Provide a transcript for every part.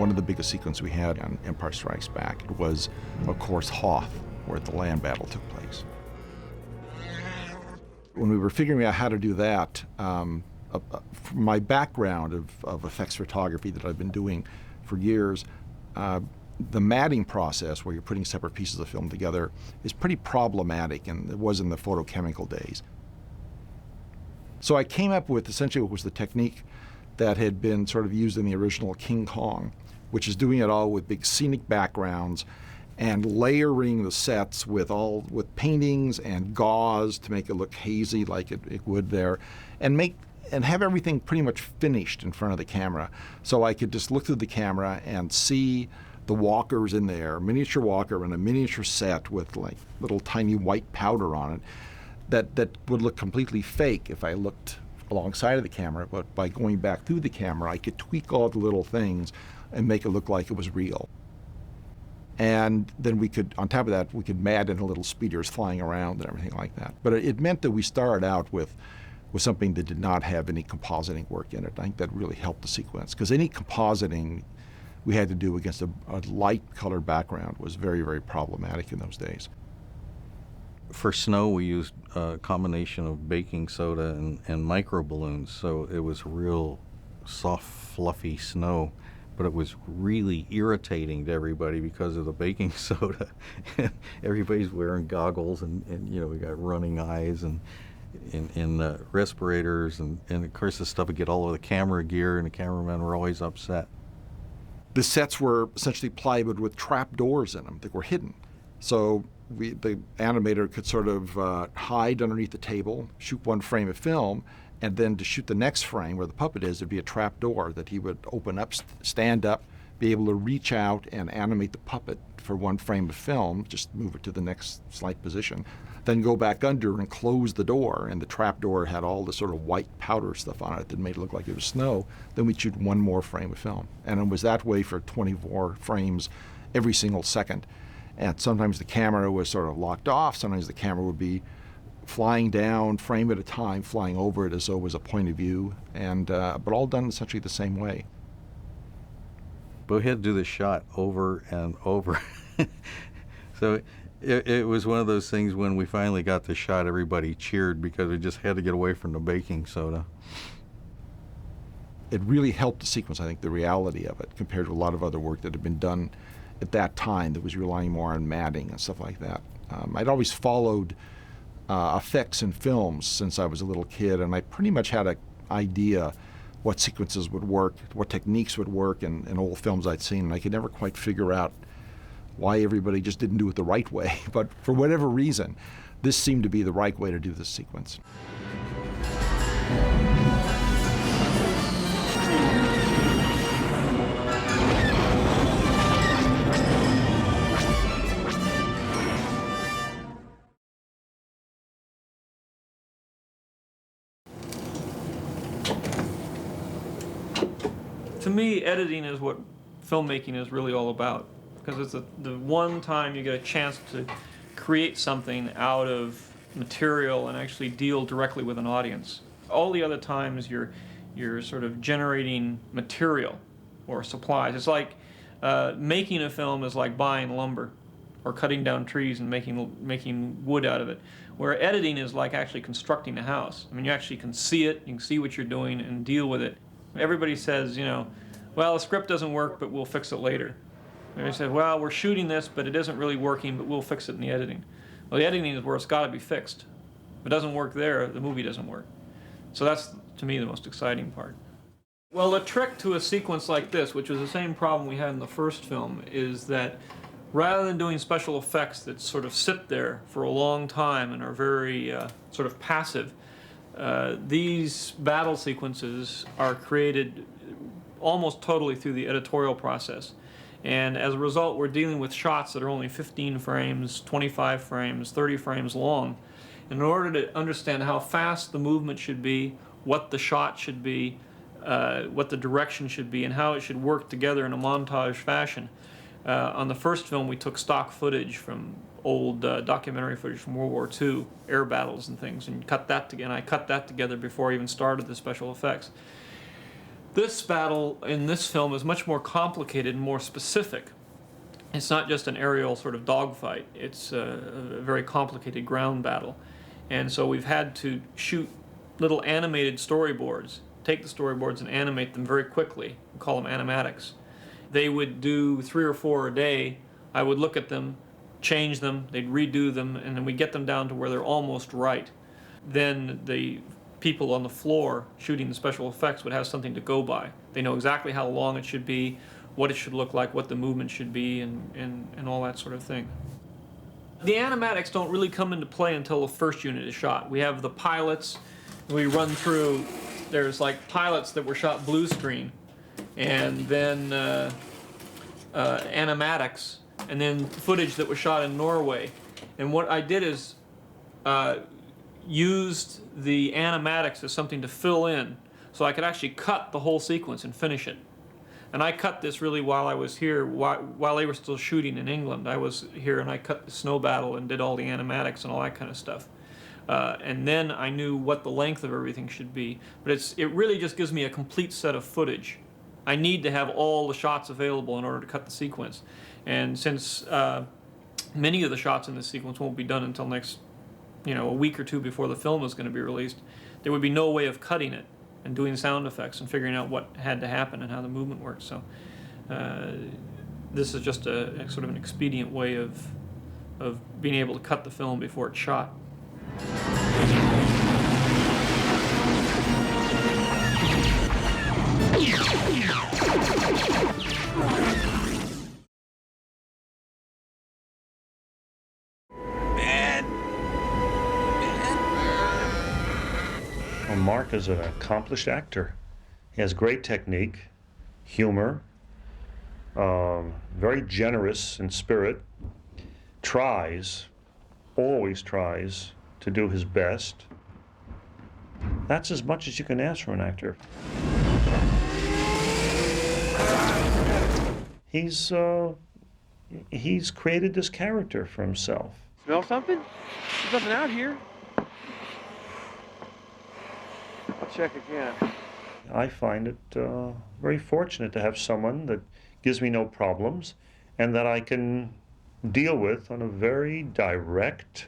One of the biggest sequences we had on Empire Strikes Back was, of course, Hoth, where the land battle took place. When we were figuring out how to do that, my background of effects photography that I've been doing for years, the matting process, where you're putting separate pieces of film together, is pretty problematic, and it was in the photochemical days. So I came up with essentially what was the technique that had been sort of used in the original King Kong, which is doing it all with big scenic backgrounds and layering the sets with paintings and gauze to make it look hazy like it would there, and have everything pretty much finished in front of the camera. So I could just look through the camera and see the walkers in there, a miniature walker and a miniature set with like little tiny white powder on it that would look completely fake if I looked alongside of the camera, but by going back through the camera, I could tweak all the little things and make it look like it was real. And then we could, on top of that, we could mat in little speeders flying around and everything like that. But it meant that we started out with something that did not have any compositing work in it. I think that really helped the sequence, because any compositing we had to do against a light colored background was very, very problematic in those days. For snow, we used a combination of baking soda and micro balloons, so it was real soft, fluffy snow, but it was really irritating to everybody because of the baking soda. Everybody's wearing goggles, and you know, we got running eyes and respirators, and of course the stuff would get all over the camera gear, and the cameramen were always upset. The sets were essentially plywood with trap doors in them that were hidden. So the animator could sort of hide underneath the table, shoot one frame of film, and then to shoot the next frame where the puppet is, there'd be a trap door that he would open up, stand up, be able to reach out and animate the puppet for one frame of film, just move it to the next slight position, then go back under and close the door, and the trap door had all this sort of white powder stuff on it that made it look like it was snow. Then we'd shoot one more frame of film. And it was that way for 24 frames every single second. And sometimes the camera was sort of locked off, sometimes the camera would be flying down frame at a time, flying over it as though it was a point of view, and but all done essentially the same way. But we had to do the shot over and over. So it was one of those things when we finally got the shot, everybody cheered because we just had to get away from the baking soda. It really helped the sequence, I think, the reality of it, compared to a lot of other work that had been done at that time that was relying more on matting and stuff like that. I'd always followed effects in films since I was a little kid, and I pretty much had an idea what sequences would work, what techniques would work in old films I'd seen, and I could never quite figure out why everybody just didn't do it the right way. But for whatever reason, this seemed to be the right way to do this sequence. To me, editing is what filmmaking is really all about, because it's the one time you get a chance to create something out of material and actually deal directly with an audience. All the other times you're sort of generating material or supplies. It's like making a film is like buying lumber or cutting down trees and making wood out of it, where editing is like actually constructing a house. I mean, you actually can see it, you can see what you're doing and deal with it. Everybody says, you know, well, the script doesn't work, but we'll fix it later. And they said, well, we're shooting this, but it isn't really working, but we'll fix it in the editing. Well, the editing is where it's got to be fixed. If it doesn't work there, the movie doesn't work. So that's, to me, the most exciting part. Well, the trick to a sequence like this, which was the same problem we had in the first film, is that rather than doing special effects that sort of sit there for a long time and are very sort of passive, these battle sequences are created almost totally through the editorial process. And as a result, we're dealing with shots that are only 15 frames, 25 frames, 30 frames long. And in order to understand how fast the movement should be, what the shot should be, what the direction should be, and how it should work together in a montage fashion. On the first film, we took stock footage from old documentary footage from World War II, air battles and things, and cut that together. And I cut that together before I even started the special effects. This battle in this film is much more complicated and more specific. It's not just an aerial sort of dogfight. It's a very complicated ground battle. And so we've had to shoot little animated storyboards, take the storyboards and animate them very quickly. We call them animatics. They would do 3 or 4 a day. I would look at them, change them, they'd redo them, and then we get them down to where they're almost right. Then the people on the floor shooting the special effects would have something to go by. They know exactly how long it should be, what it should look like, what the movement should be, and all that sort of thing. The animatics don't really come into play until the first unit is shot. We have the pilots, we run through, there's like pilots that were shot blue screen, and then animatics, and then footage that was shot in Norway. And what I did is used the animatics as something to fill in, so I could actually cut the whole sequence and finish it. And I cut this really while I was here, while they were still shooting in England. I was here and I cut the snow battle and did all the animatics and all that kind of stuff. And then I knew what the length of everything should be. But it really just gives me a complete set of footage. I need to have all the shots available in order to cut the sequence. And since many of the shots in this sequence won't be done until next, a week or 2 before the film is going to be released, there would be no way of cutting it and doing sound effects and figuring out what had to happen and how the movement works. So this is just a sort of an expedient way of being able to cut the film before it's shot. Mark is an accomplished actor. He has great technique, humor, very generous in spirit, always tries to do his best. That's as much as you can ask from an actor. He's created this character for himself. Smell something? There's nothing out here. I'll check again. I find it very fortunate to have someone that gives me no problems and that I can deal with on a very direct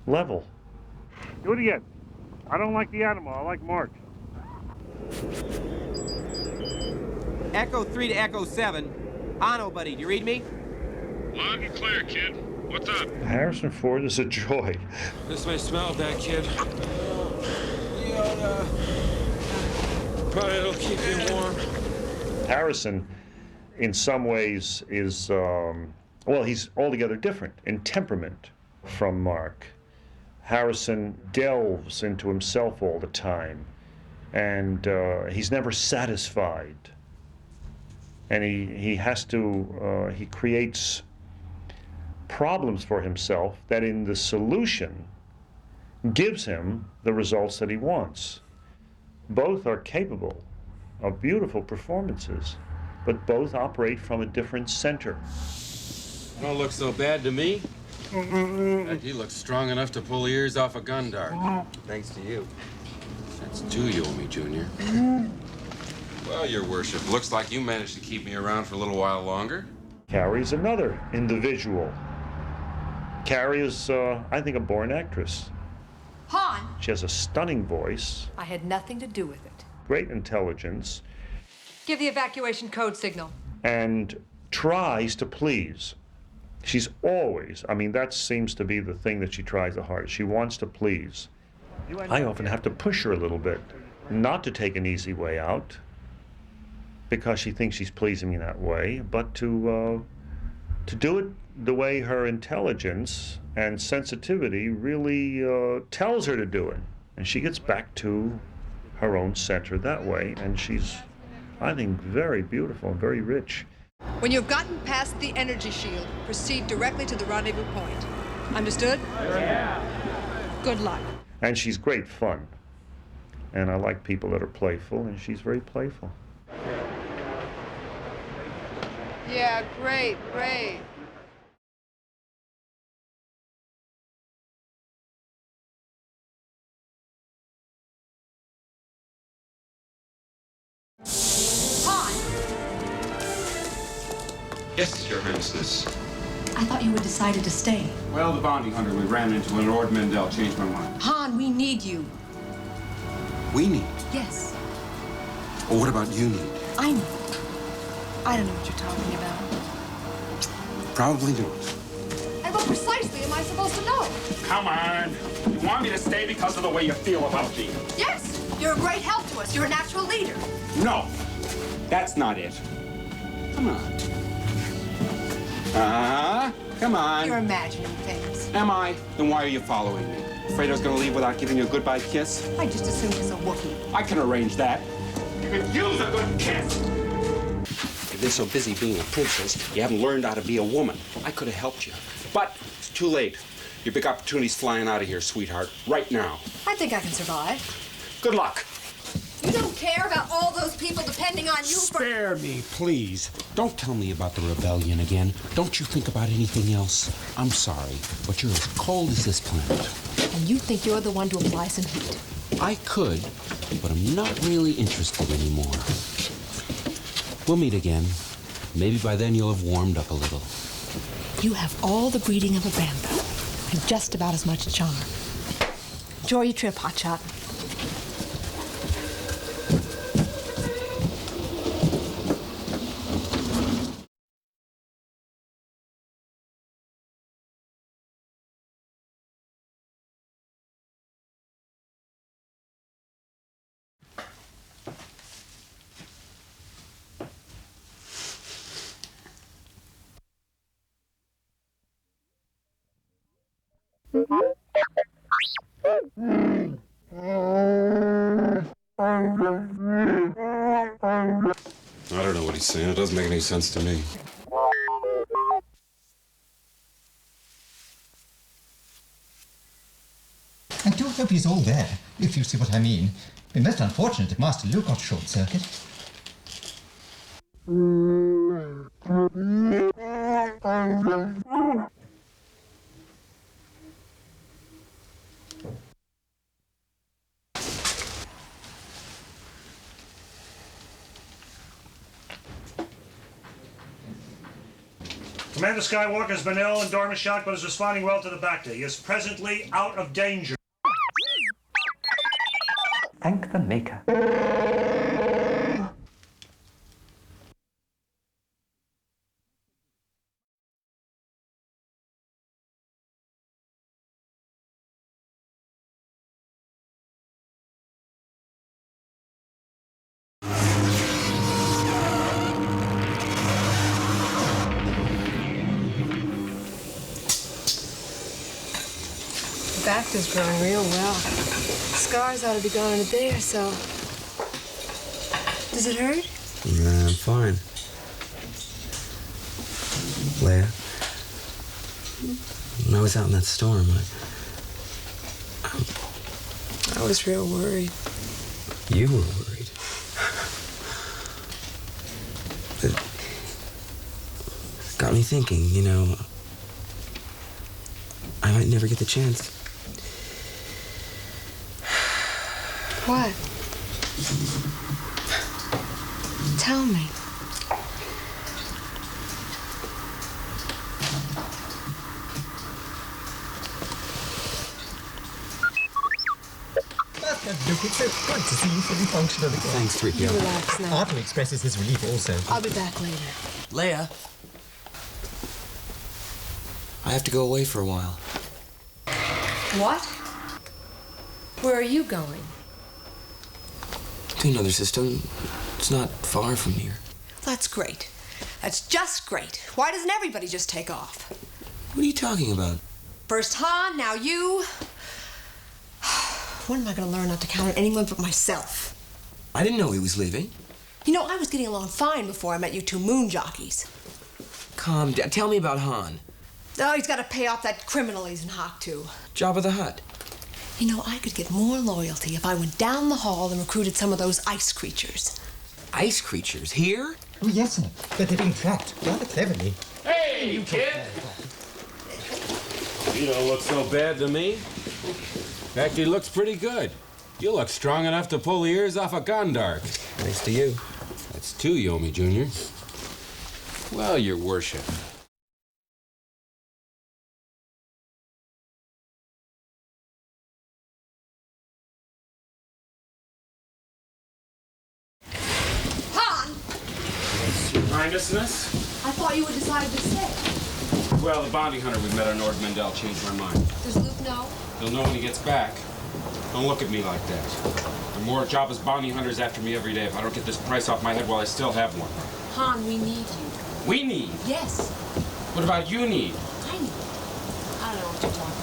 level. Do it again. I don't like the animal, I like Mark. Echo 3 to Echo 7. Ano, buddy, do you read me? Loud and clear, kid. What's up? Harrison Ford is a joy. This may smell bad, kid. But it'll keep you warm. Harrison, in some ways, is, he's altogether different in temperament from Mark. Harrison delves into himself all the time, and he's never satisfied. And he creates problems for himself that in the solution gives him the results that he wants. Both are capable of beautiful performances, but both operate from a different center. Don't look so bad to me. He looks strong enough to pull ears off a gun dart. Thanks to you. That's 2 you owe me, Junior. Well, Your Worship, looks like you managed to keep me around for a little while longer. Carrie's another individual. Carrie is, I think, a born actress. Han! She has a stunning voice, I had nothing to do with it. great intelligence, Give the evacuation code signal. and tries to please. She's always, that seems to be the thing that she tries the hardest. She wants to please. I often have to push her a little bit, not to take an easy way out, because she thinks she's pleasing me that way, but to do it the way her intelligence and sensitivity really tells her to do it. And she gets back to her own center that way, and she's, I think, very beautiful and very rich. When you've gotten past the energy shield, proceed directly to the rendezvous point. Understood? Yeah. Good luck. And she's great fun. And I like people that are playful, and she's very playful. Yeah, great, great. Yes, Your Highness. I thought you had decided to stay. Well, the bounty hunter we ran into in Lord Mendel changed my mind. Han, we need you. We need. Yes, Well, what about you need? I know. I don't know what you're talking about. Probably not. And what precisely am I supposed to know? Come on. You want me to stay because of the way you feel about me? Yes, you're a great help to us. You're a natural leader. No, that's not it. Come on. Come on. You're imagining things. Am I? Then why are you following me? Afraid I was gonna leave without giving you a goodbye kiss? I just assumed it's a Wookiee. I can arrange that. You could use a good kiss. You've been so busy being a princess, you haven't learned how to be a woman. I could have helped you. But it's too late. Your big opportunity's flying out of here, sweetheart. Right now. I think I can survive. Good luck. You don't care about all those people depending on you for... Spare me, please. Don't tell me about the rebellion again. Don't you think about anything else. I'm sorry, but you're as cold as this planet. And you think you're the one to apply some heat. I could, but I'm not really interested anymore. We'll meet again. Maybe by then you'll have warmed up a little. You have all the breeding of a bamboo and just about as much charm. Enjoy your trip, Hotshot. I don't know what he's saying. It doesn't make any sense to me. I do hope he's all there, if you see what I mean. It'd be most unfortunate if Master Luke got short-circuit. Commander Skywalker has been ill and dormant shock, but is responding well to the Bacta. He is presently out of danger. Thank the Maker. Bacta's growing real well. Scars ought to be gone in a day or so. Does it hurt? Nah, I'm fine. Leia, when I was out in that storm, I was real worried. you were worried. It got me thinking, you know, I might never get the chance. What? Tell me. Master Luke, it's so good to see you fully functional again. Thanks, 3PO. You relax now. Arthur expresses his relief also. I'll be back later. Leia, I have to go away for a while. What? Where are you going? To another system. It's not far from here. That's great. That's just great. Why doesn't everybody just take off? What are you talking about? First Han, now you. When am I going to learn not to count on anyone but myself? I didn't know he was leaving. You know, I was getting along fine before I met you two moon jockeys. Calm down. Tell me about Han. Oh, he's got to pay off that criminal he's in Hoth to. Jabba the Hutt. You know, I could get more loyalty if I went down the hall and recruited some of those ice creatures. Ice creatures? Here? Oh, yes, sir. But they're being tracked rather cleverly. Hey, you kid! You don't look so bad to me. In fact, he looks pretty good. You look strong enough to pull the ears off a Gondark. Thanks to you. That's two, Yomi Jr. Well, your worship. Han! Your Highnessness? I thought you had decided to stay. Well, the bounty hunter we met on Ord Mendel changed my mind. Does Luke know? He'll know when he gets back. Don't look at me like that. There are more Jabba's bounty hunters after me every day if I don't get this price off my head while I still have one. Han, we need you. We need? Yes. What about you need? I need. I don't know what you're talking about.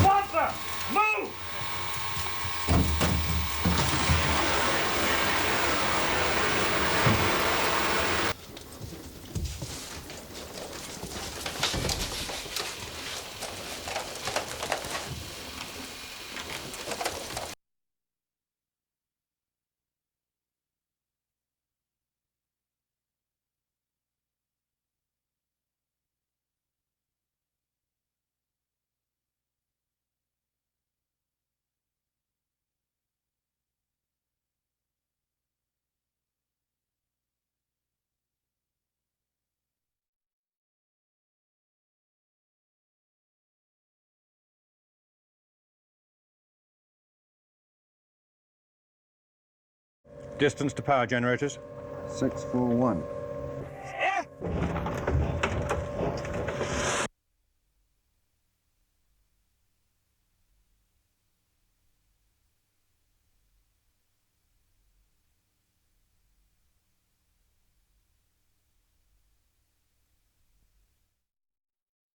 Wampa! Move! Distance to power generators? 641.